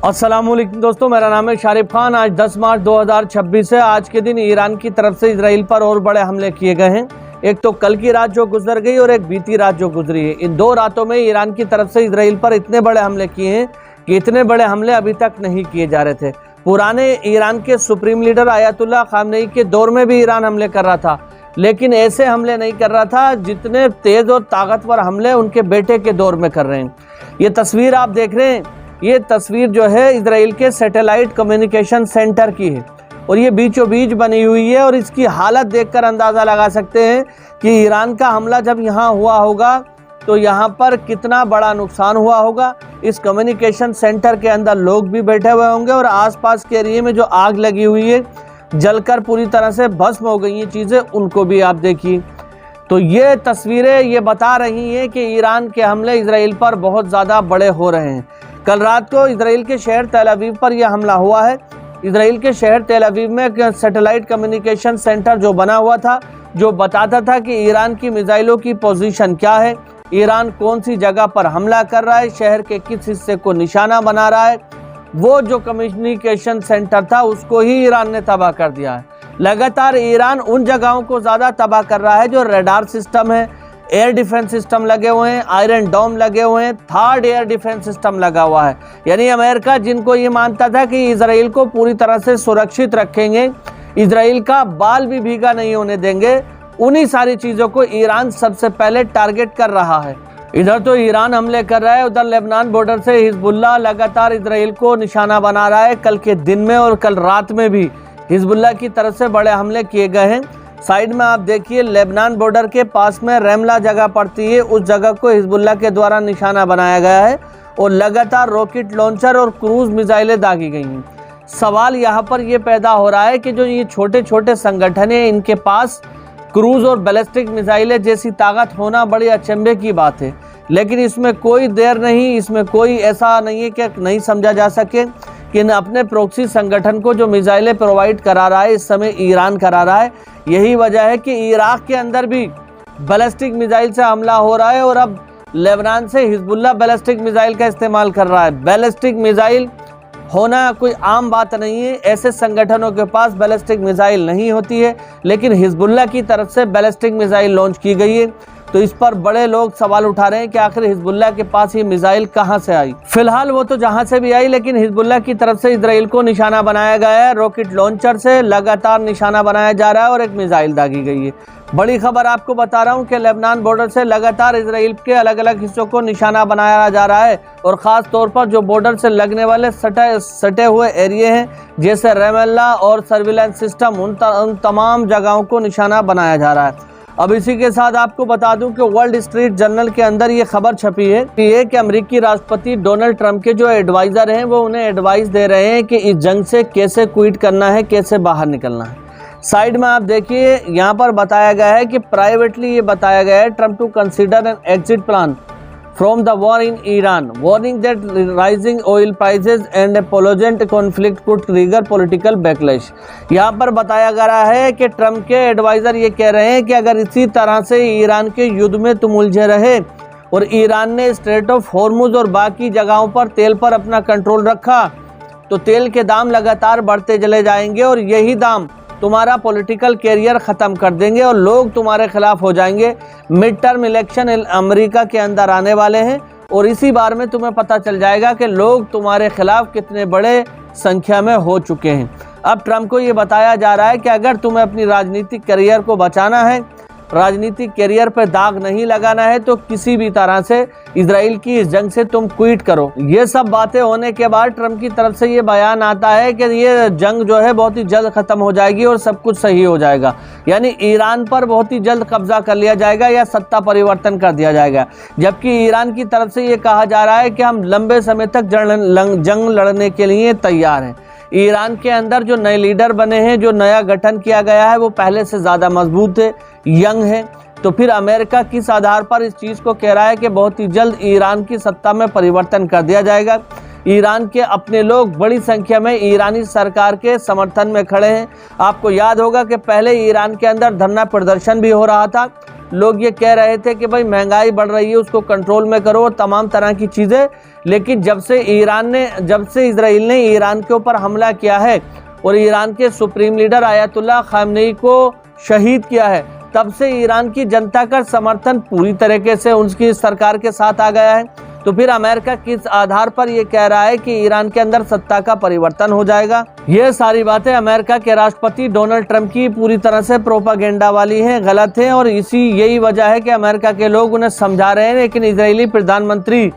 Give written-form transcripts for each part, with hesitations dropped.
अस्सलामुअलैकुम दोस्तों, मेरा नाम है शारिफ खान। आज 10 मार्च 2026 है। आज के दिन ईरान की तरफ से इजराइल पर और बड़े हमले किए गए हैं। एक तो कल की रात जो गुजर गई और एक बीती रात जो गुजरी है। इन दो रातों में ईरान की तरफ से इजराइल पर इतने बड़े हमले किए हैं कि इतने बड़े हमले अभी तक नहीं किए जा रहे थे। पुराने ईरान के सुप्रीम लीडर आयतुल्लाह खामनेई के दौर में भी ईरान हमले कर रहा था, लेकिन ऐसे हमले नहीं कर रहा था जितने तेज और ताकतवर हमले उनके बेटे के दौर में कर रहे हैं। ये तस्वीर आप देख रहे हैं, ये तस्वीर जो है इजराइल के सैटेलाइट कम्युनिकेशन सेंटर की है और ये बीचों बीच बनी हुई है। और इसकी हालत देखकर अंदाज़ा लगा सकते हैं कि ईरान का हमला जब यहाँ हुआ होगा तो यहाँ पर कितना बड़ा नुकसान हुआ होगा। इस कम्युनिकेशन सेंटर के अंदर लोग भी बैठे हुए होंगे और आसपास के एरिए में जो आग लगी हुई है, जलकर पूरी तरह से भस्म हो गई ये चीज़ें, उनको भी आप देखिए। तो ये तस्वीरें ये बता रही हैं कि ईरान के हमले इजराइल पर बहुत ज़्यादा बड़े हो रहे हैं। कल रात को इजराइल के शहर तेल अवीव पर यह हमला हुआ है। इजराइल के शहर तेल अवीव में सैटेलाइट कम्युनिकेशन सेंटर जो बना हुआ था, जो बताता था कि ईरान की मिसाइलों की पोजीशन क्या है, ईरान कौन सी जगह पर हमला कर रहा है, शहर के किस हिस्से को निशाना बना रहा है, वो जो कम्युनिकेशन सेंटर था उसको ही ईरान ने तबाह कर दिया है। लगातार ईरान उन जगहों को ज़्यादा तबाह कर रहा है जो रडार सिस्टम है, एयर डिफेंस सिस्टम लगे हुए हैं, आयरन डोम लगे हुए हैं, थर्ड एयर डिफेंस सिस्टम लगा हुआ है। यानी अमेरिका जिनको ये मानता था कि इजराइल को पूरी तरह से सुरक्षित रखेंगे, इजराइल का बाल भी भीगा नहीं होने देंगे, उन्हीं सारी चीज़ों को ईरान सबसे पहले टारगेट कर रहा है। इधर तो ईरान हमले कर रहा है, उधर लेबनान बॉर्डर से हिजबुल्लाह लगातार इजराइल को निशाना बना रहा है। कल के दिन में और कल रात में भी हिजबुल्लाह की तरफ से बड़े हमले किए गए हैं। साइड में आप देखिए, लेबनान बॉर्डर के पास में रेमला जगह पड़ती है, उस जगह को हिजबुल्लाह के द्वारा निशाना बनाया गया है और लगातार रॉकेट लॉन्चर और क्रूज मिसाइलें दागी गई हैं। सवाल यहाँ पर ये पैदा हो रहा है कि जो ये छोटे छोटे संगठन हैं, इनके पास क्रूज और बैलिस्टिक मिसाइलें जैसी ताकत होना बड़ी अचंभे की बात है, लेकिन इसमें कोई देर नहीं, इसमें कोई ऐसा नहीं है कि नहीं समझा जा सके कि अपने प्रॉक्सी संगठन को जो मिसाइलें प्रोवाइड करा रहा है इस समय ईरान करा रहा है। यही वजह है कि इराक के अंदर भी बैलिस्टिक मिसाइल से हमला हो रहा है और अब लेबनान से हिजबुल्लाह बैलिस्टिक मिसाइल का इस्तेमाल कर रहा है। बैलिस्टिक मिसाइल होना कोई आम बात नहीं है, ऐसे संगठनों के पास बैलिस्टिक मिसाइल नहीं होती है, लेकिन हिजबुल्लाह की तरफ से बैलिस्टिक मिसाइल लॉन्च की गई है। तो इस पर बड़े लोग सवाल उठा रहे हैं कि आखिर हिजबुल्लाह के पास ये मिसाइल कहां से आई। फिलहाल वो तो जहां से भी आई, लेकिन हिजबुल्लाह की तरफ से इजराइल को निशाना बनाया गया है। रॉकेट लॉन्चर से लगातार निशाना बनाया जा रहा है और एक मिसाइल दागी गई है। बड़ी खबर आपको बता रहा हूं कि लेबनान बॉर्डर से लगातार इजराइल के अलग अलग हिस्सों को निशाना बनाया जा रहा है और ख़ास तौर पर जो बॉर्डर से लगने वाले सटे हुए एरिए हैं जैसे रेमल्ला और सर्विलेंस सिस्टम, उन तमाम जगहों को निशाना बनाया जा रहा है। अब इसी के साथ आपको बता दूं कि वर्ल्ड स्ट्रीट जर्नल के अंदर ये खबर छपी है कि अमेरिकी राष्ट्रपति डोनाल्ड ट्रंप के जो एडवाइज़र हैं वो उन्हें एडवाइस दे रहे हैं कि इस जंग से कैसे क्विट करना है, कैसे बाहर निकलना है। साइड में आप देखिए, यहाँ पर बताया गया है कि प्राइवेटली ये बताया गया है Trump to consider an exit plan from the war in Iran, warning that rising oil prices and a prolonged conflict could trigger political backlash. यहाँ पर बताया गया है कि ट्रंप के एडवाइज़र ये कह रहे हैं कि अगर इसी तरह से ईरान के युद्ध में तुम उलझे रहे और ईरान ने स्ट्रेट ऑफ हॉर्मुज और बाकी जगहों पर तेल पर अपना कंट्रोल रखा तो तेल के दाम लगातार बढ़ते चले जाएंगे और यही दाम तुम्हारा पॉलिटिकल कैरियर ख़त्म कर देंगे और लोग तुम्हारे खिलाफ हो जाएंगे। मिड टर्म इलेक्शन अमेरिका के अंदर आने वाले हैं और इसी बार में तुम्हें पता चल जाएगा कि लोग तुम्हारे खिलाफ कितने बड़े संख्या में हो चुके हैं। अब ट्रंप को ये बताया जा रहा है कि अगर तुम्हें अपनी राजनीतिक करियर को बचाना है, राजनीतिक करियर पर दाग नहीं लगाना है, तो किसी भी तरह से इजराइल की इस जंग से तुम क्विट करो। ये सब बातें होने के बाद ट्रंप की तरफ से ये बयान आता है कि ये जंग जो है बहुत ही जल्द ख़त्म हो जाएगी और सब कुछ सही हो जाएगा। यानी ईरान पर बहुत ही जल्द कब्जा कर लिया जाएगा या सत्ता परिवर्तन कर दिया जाएगा। जबकि ईरान की तरफ से ये कहा जा रहा है कि हम लंबे समय तक जंग लड़ने के लिए तैयार हैं। ईरान के अंदर जो नए लीडर बने हैं, जो नया गठन किया गया है, वो पहले से ज़्यादा मजबूत है, यंग है। तो फिर अमेरिका किस आधार पर इस चीज़ को कह रहा है कि बहुत ही जल्द ईरान की सत्ता में परिवर्तन कर दिया जाएगा। ईरान के अपने लोग बड़ी संख्या में ईरानी सरकार के समर्थन में खड़े हैं। आपको याद होगा कि पहले ईरान के अंदर धरना प्रदर्शन भी हो रहा था लोग ये कह रहे थे कि भाई महंगाई बढ़ रही है, उसको कंट्रोल में करो, तमाम तरह की चीज़ें। लेकिन जब से इजराइल ने ईरान के ऊपर हमला किया है और ईरान के सुप्रीम लीडर आयतुल्लाह खामनेई को शहीद किया है, तब से ईरान की जनता का समर्थन पूरी तरीके से उनकी सरकार के साथ आ गया है। तो फिर अमेरिका किस आधार पर यह कह रहा है कि ईरान के अंदर सत्ता का परिवर्तन हो जाएगा? ये सारी बातें अमेरिका के राष्ट्रपति डोनाल्ड ट्रंप की पूरी तरह से प्रोपागेंडा वाली हैं, गलत हैं, और यही वजह है कि अमेरिका के लोग उन्हें समझा रहे हैं। लेकिन इजरायली प्रधानमंत्री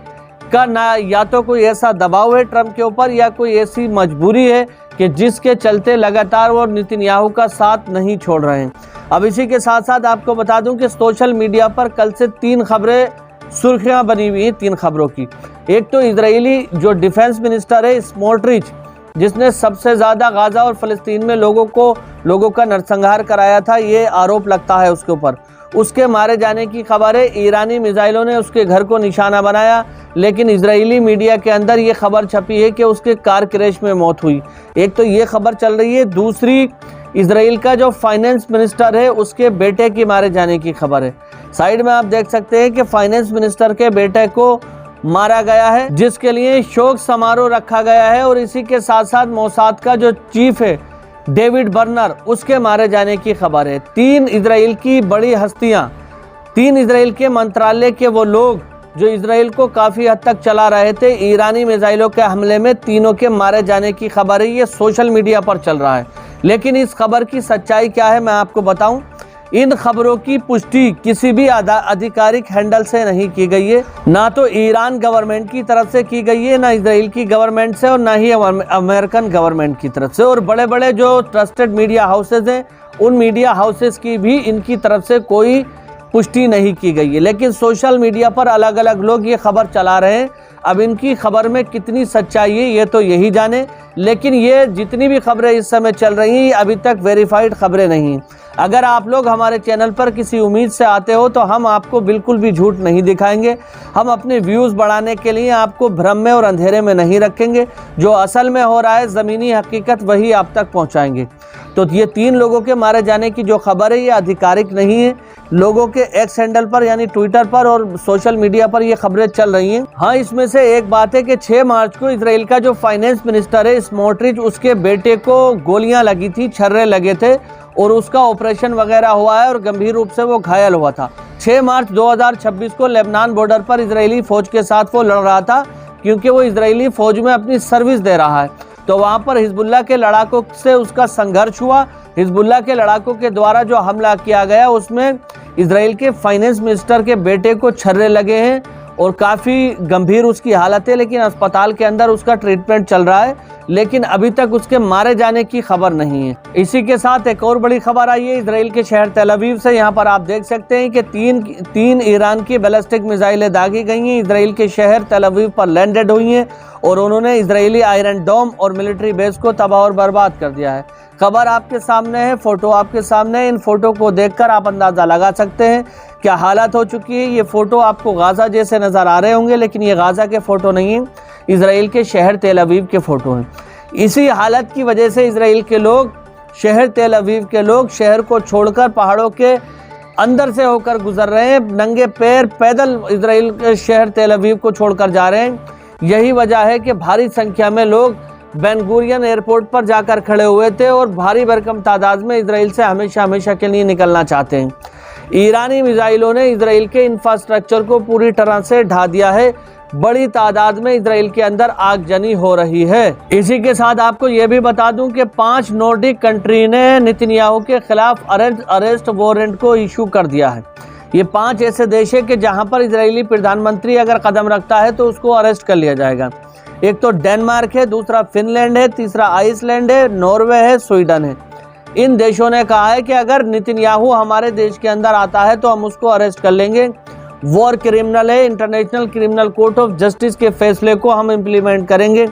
का ना या तो कोई ऐसा दबाव है ट्रंप के ऊपर या कोई ऐसी मजबूरी है कि जिसके चलते लगातार वो नेतन्याहू का साथ नहीं छोड़ रहे हैं। अब इसी के साथ साथ आपको बता दूं कि सोशल मीडिया पर कल से 3 खबरें सुर्खियां बनी हुई हैं, 3 खबरों की। एक तो इजरायली जो डिफेंस मिनिस्टर है स्मोट्रिच, जिसने सबसे ज्यादा गाजा और फलस्तीन में लोगों का नरसंहार कराया था, ये आरोप लगता है उसके ऊपर। उसके मारे जाने की खबर है। ईरानी मिसाइलों ने उसके घर को निशाना बनाया, लेकिन इजरायली मीडिया के अंदर ये खबर छपी है कि उसके कार क्रैश में मौत हुई। एक तो ये खबर चल रही है। दूसरी, इजराइल का जो फाइनेंस मिनिस्टर है उसके बेटे की मारे जाने की खबर है। साइड में आप देख सकते हैं कि फाइनेंस मिनिस्टर के बेटे को मारा गया है, जिसके लिए शोक समारोह रखा गया है। और इसी के साथ साथ मोसाद का जो चीफ है डेविड बर्नर, उसके मारे जाने की खबर है। 3 इजराइल की बड़ी हस्तियां, 3 इजराइल के मंत्रालय के वो लोग जो इजराइल को काफी हद तक चला रहे थे ईरानी मिसाइलों के हमले में, तीनों के मारे जाने की खबर है। ये सोशल मीडिया पर चल रहा है। लेकिन इस खबर की सच्चाई क्या है मैं आपको बताऊं। इन खबरों की पुष्टि किसी भी आधिकारिक हैंडल से नहीं की गई है, ना तो ईरान गवर्नमेंट की तरफ से की गई है, ना इजराइल की गवर्नमेंट से, और ना ही अमेरिकन गवर्नमेंट की तरफ से। और बड़े बड़े जो ट्रस्टेड मीडिया हाउसेज हैं, उन मीडिया हाउसेज की भी इनकी तरफ से कोई पुष्टि नहीं की गई है। लेकिन सोशल मीडिया पर अलग अलग लोग ये खबर चला रहे हैं। अब इनकी खबर में कितनी सच्चाई है ये तो यही जाने। लेकिन ये जितनी भी खबरें इस समय चल रही हैं अभी तक वेरीफाइड खबरें नहीं हैं। अगर आप लोग हमारे चैनल पर किसी उम्मीद से आते हो तो हम आपको बिल्कुल भी झूठ नहीं दिखाएंगे। हम अपने व्यूज़ बढ़ाने के लिए आपको भ्रम में और अंधेरे में नहीं रखेंगे। जो असल में हो रहा है, ज़मीनी हकीकत, वही आप तक पहुंचाएंगे। तो ये 3 लोगों के मारे जाने की जो खबर है ये आधिकारिक नहीं है। लोगों के एक्स हैंडल पर यानी ट्विटर पर और सोशल मीडिया पर ये खबरें चल रही हैं। हाँ, इसमें से एक बात है कि 6 मार्च को इजराइल का जो फाइनेंस मिनिस्टर है स्मोट्रिच, उसके बेटे को गोलियां लगी थी, छर्रे लगे थे, और उसका ऑपरेशन वगैरह हुआ है और गंभीर रूप से वो घायल हुआ था। 6 मार्च 2026 को लेबनान बॉर्डर पर इजरायली फौज के साथ वो लड़ रहा था, क्योंकि वो इजरायली फौज में अपनी सर्विस दे रहा है। तो वहाँ पर हिजबुल्लाह के लड़ाकों से उसका संघर्ष हुआ। हिजबुल्लाह के लड़ाकों के द्वारा जो हमला किया गया उसमें इजराइल के फाइनेंस मिनिस्टर के बेटे को छर्रे लगे हैं और काफ़ी गंभीर उसकी हालत है। लेकिन अस्पताल के अंदर उसका ट्रीटमेंट चल रहा है, लेकिन अभी तक उसके मारे जाने की खबर नहीं है। इसी के साथ एक और बड़ी खबर आई है इजराइल के शहर तेल अवीव से। यहाँ पर आप देख सकते हैं कि तीन ईरान की बैलिस्टिक मिसाइलें दागी गई हैं, इजराइल के शहर तेल अवीव पर लैंडेड हुई हैं और उन्होंने इजरायली आयरन डोम और मिलिट्री बेस को तबाह और बर्बाद कर दिया है। खबर आपके सामने है, फोटो आपके सामने है। इन फोटो को देखकर आप अंदाजा लगा सकते हैं क्या हालत हो चुकी है। ये फोटो आपको गाजा जैसे नजर आ रहे होंगे, लेकिन ये गाजा के फोटो नहीं है, इजराइल के शहर तेल अवीव के फोटो हैं। इसी हालत की वजह से इजराइल के लोग, शहर तेल अवीव के लोग शहर को छोड़कर पहाड़ों के अंदर से होकर गुजर रहे हैं, नंगे पैर पैदल इजराइल के शहर तेल अवीव को छोड़कर जा रहे हैं। यही वजह है कि भारी संख्या में लोग बेन गुरियन एयरपोर्ट पर जाकर खड़े हुए थे और भारी भरकम तादाद में इजराइल से हमेशा के लिए निकलना चाहते हैं। ईरानी मिसाइलों ने इजराइल के इंफ्रास्ट्रक्चर को पूरी तरह से ढा दिया है। बड़ी तादाद में इजराइल के अंदर आगजनी हो रही है। इसी के साथ आपको यह भी बता दूं कि 5 नॉर्डिक कंट्री ने नेतन्याहू के खिलाफ अरेस्ट वारंट को इशू कर दिया है। ये 5 ऐसे देश है कि जहां पर इजरायली प्रधानमंत्री अगर कदम रखता है तो उसको अरेस्ट कर लिया जाएगा। एक तो डेनमार्क है, दूसरा फिनलैंड है, तीसरा आइसलैंड है, नॉर्वे है, स्वीडन है। इन देशों ने कहा है कि अगर नेतन्याहू हमारे देश के अंदर आता है तो हम उसको अरेस्ट कर लेंगे। वॉर क्रिमिनल है, international criminal court of justice के फैसले को हम इम्प्लीमेंट करेंगे।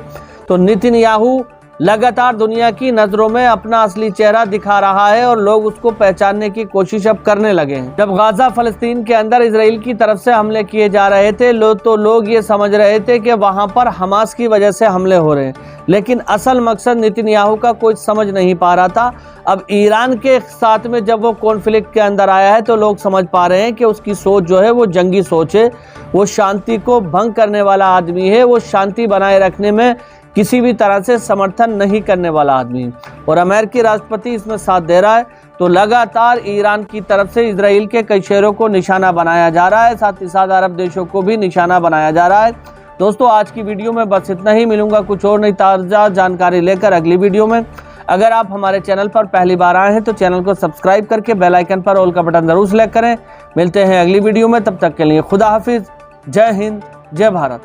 तो नेतन्याहू लगातार दुनिया की नजरों में अपना असली चेहरा दिखा रहा है और लोग उसको पहचानने की कोशिश अब करने लगे हैं। जब गाजा फलस्तीन के अंदर इजराइल की तरफ से हमले किए जा रहे थे तो लोग ये समझ रहे थे कि वहां पर हमास की वजह से हमले हो रहे हैं, लेकिन असल मकसद नेतन्याहू का कोई समझ नहीं पा रहा था। अब ईरान के साथ में जब वो कॉन्फ्लिक्ट के अंदर आया है तो लोग समझ पा रहे हैं कि उसकी सोच जो है वो जंगी सोच है, वो शांति को भंग करने वाला आदमी है, वो शांति बनाए रखने में किसी भी तरह से समर्थन नहीं करने वाला आदमी, और अमेरिकी राष्ट्रपति इसमें साथ दे रहा है। तो लगातार ईरान की तरफ से इजराइल के कई शहरों को निशाना बनाया जा रहा है, साथ ही साथ अरब देशों को भी निशाना बनाया जा रहा है। दोस्तों, आज की वीडियो में बस इतना ही। मिलूंगा कुछ और नई ताज़ा जानकारी लेकर अगली वीडियो में। अगर आप हमारे चैनल पर पहली बार आए हैं तो चैनल को सब्सक्राइब करके बेल आइकन पर ऑल का बटन जरूर सेलेक्ट करें। मिलते हैं अगली वीडियो में, तब तक के लिए खुदा हाफिज। जय हिंद, जय भारत।